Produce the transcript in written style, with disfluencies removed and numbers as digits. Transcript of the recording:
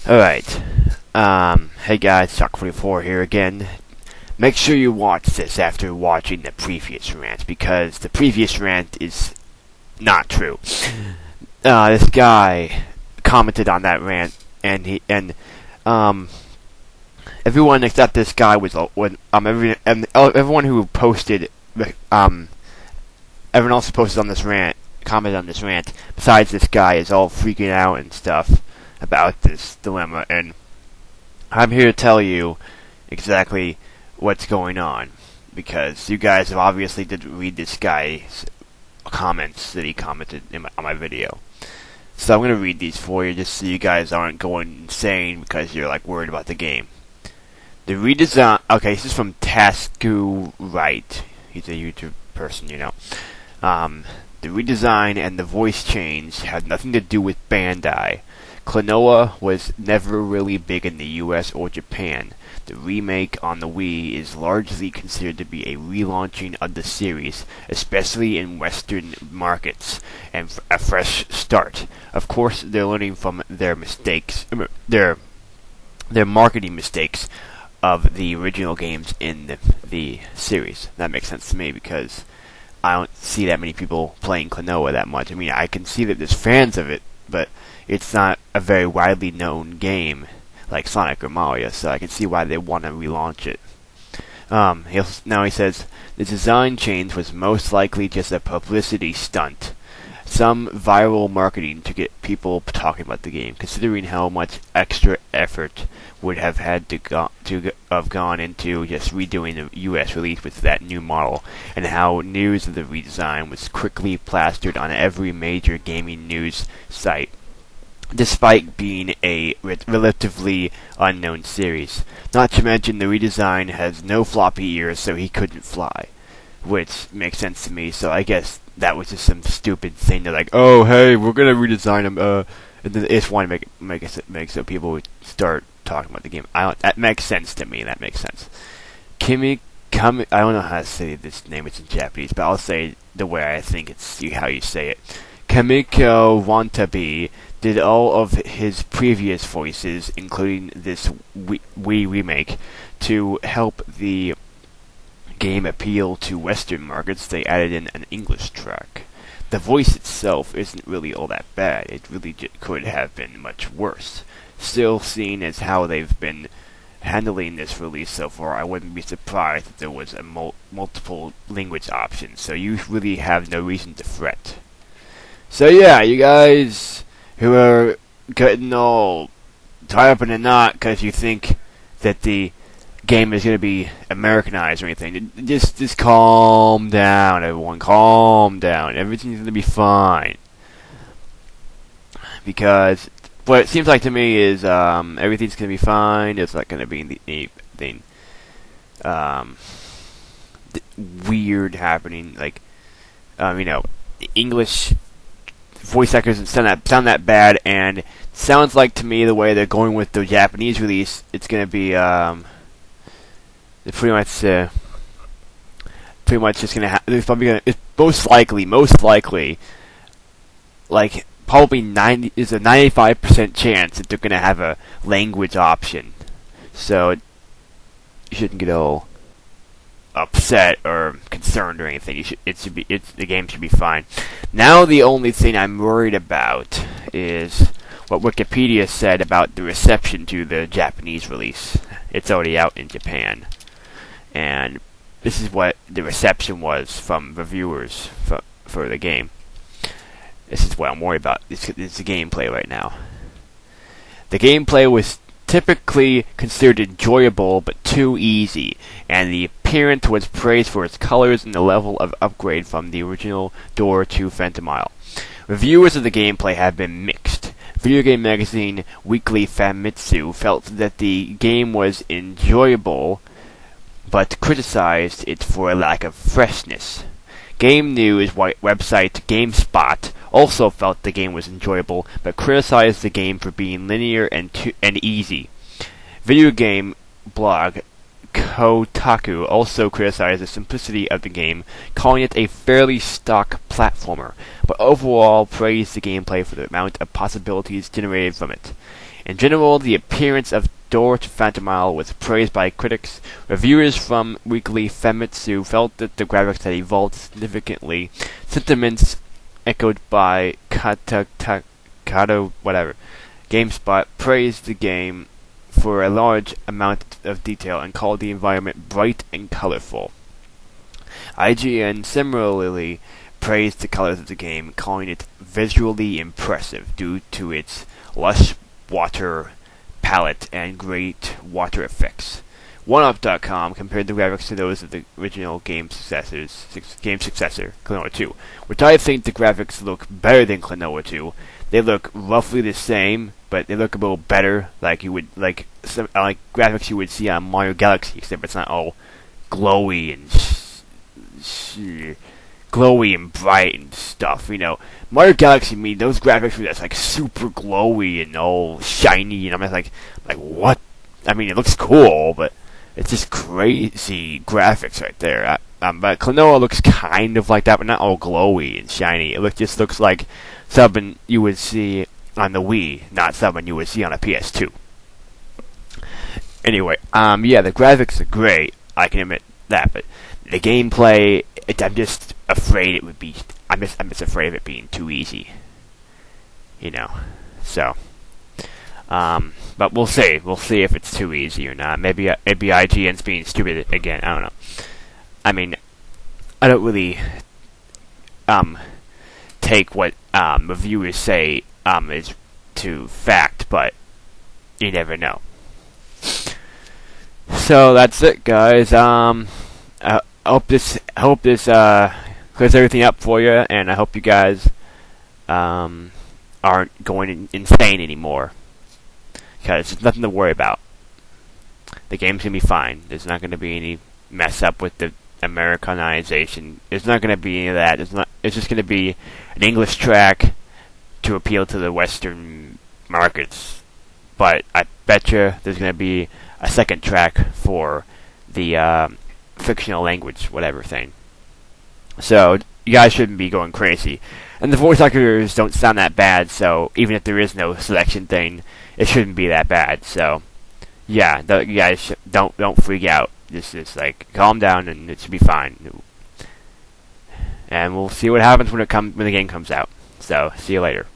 Alright. Hey guys, Shock44 here again. Make sure you watch this after watching the previous rant, because the previous rant is not true. This guy commented on that rant, and everyone except this guy everyone who posted, everyone else who posted on this rant, commented on this rant, besides this guy, is all freaking out and stuff about this dilemma, and I'm here to tell you exactly what's going on, because you guys have obviously didn't read this guy's comments that he commented on my video. So I'm going to read these for you just so you guys aren't going insane because you're like worried about the game. The redesign... Okay, this is from Tasku Wright. He's a YouTube person, you know. The redesign and the voice change had nothing to do with Bandai. Klonoa was never really big in the US or Japan. The remake on the Wii is largely considered to be a relaunching of the series, especially in Western markets, and a fresh start. Of course, they're learning from their mistakes, their marketing mistakes of the original games in the series. That makes sense to me because I don't see that many people playing Klonoa that much. I mean, I can see that there's fans of it, but it's not a very widely known game like Sonic or Mario, so I can see why they want to relaunch it. Now he says, the design change was most likely just a publicity stunt. Some viral marketing to get people talking about the game, considering how much extra effort would have had to have gone into just redoing the US release with that new model, and how news of the redesign was quickly plastered on every major gaming news site, despite being a relatively unknown series. Not to mention the redesign has no floppy ears, so he couldn't fly, which makes sense to me. So I guess that was just some stupid thing. They're like, "Oh, hey, we're gonna redesign him," and then they just want to make so people would start talking about the game. That makes sense to me. That makes sense. I don't know how to say this name. It's in Japanese, but I'll say it the way I think it's how you say it. Kamiko Wantabe did all of his previous voices, including this Wii remake, to help the game appeal to Western markets. They added in an English track. The voice itself isn't really all that bad. It really could have been much worse. Still, seeing as how they've been handling this release so far, I wouldn't be surprised if there was a multiple language option, so you really have no reason to fret. So yeah, you guys who are getting all tied up in a knot because you think that the game is going to be Americanized or anything, just calm down, everyone. Calm down. Everything's going to be fine. Because what it seems like to me is everything's going to be fine. It's not going to be anything weird happening. Like, English voice actors doesn't sound that bad, and it sounds like to me the way they're going with the Japanese release, it's going to be pretty much just going to have. It's most likely, like probably is a 95% chance that they're going to have a language option. So you shouldn't get all upset or concerned or anything. The game should be fine. Now the only thing I'm worried about is what Wikipedia said about the reception to the Japanese release. It's already out in Japan, and this is what the reception was from reviewers for the game. This is what I'm worried about. It's the gameplay right now. The gameplay was typically considered enjoyable but too easy, and the appearance was praised for its colors and the level of upgrade from the original Door to Phantom Isle. Reviewers of the gameplay have been mixed. Video game magazine Weekly Famitsu felt that the game was enjoyable, but criticized it for a lack of freshness. Game News website GameSpot also felt the game was enjoyable, but criticized the game for being linear and easy. Video game blog Kotaku also criticized the simplicity of the game, calling it a fairly stock platformer, but overall praised the gameplay for the amount of possibilities generated from it. In general, the appearance of Door to Phantom Isle was praised by critics. Reviewers from Weekly Famitsu felt that the graphics had evolved significantly. Sentiments echoed by Kato whatever. GameSpot praised the game for a large amount of detail and called the environment bright and colorful. IGN similarly praised the colors of the game, calling it visually impressive due to its lush water palette and great water effects. OneUp.com compared the graphics to those of the original game successor, Klonoa 2, which I think the graphics look better than Klonoa 2. They look roughly the same, but they look a little better, like graphics you would see on Mario Galaxy, except it's not all glowy and bright and stuff. Mario Galaxy, those graphics were just like super glowy and all shiny, and I'm just like what? It looks cool, but it's just crazy graphics right there. But Klonoa looks kind of like that, but not all glowy and shiny. It just looks like something you would see on the Wii, not something you would see on a PS2. Anyway, the graphics are great. I can admit that, but the gameplay, I'm just afraid it would be. I'm just afraid of it being too easy. So. But we'll see. We'll see if it's too easy or not. Maybe IGN's being stupid again. I don't know. I don't really take what reviewers say is to fact, but you never know. So that's it, guys. I hope this clears everything up for you, and I hope you guys aren't going insane anymore. Because there's nothing to worry about. The game's going to be fine. There's not going to be any mess up with the Americanization. There's not going to be any of that. It's just going to be an English track to appeal to the Western markets. But I bet you there's going to be a second track for the fictional language, whatever thing. So you guys shouldn't be going crazy. And the voice actors don't sound that bad, so even if there is no selection thing, it shouldn't be that bad. So, yeah, you guys don't freak out. Just calm down, and it should be fine. And we'll see what happens when the game comes out. So, see you later.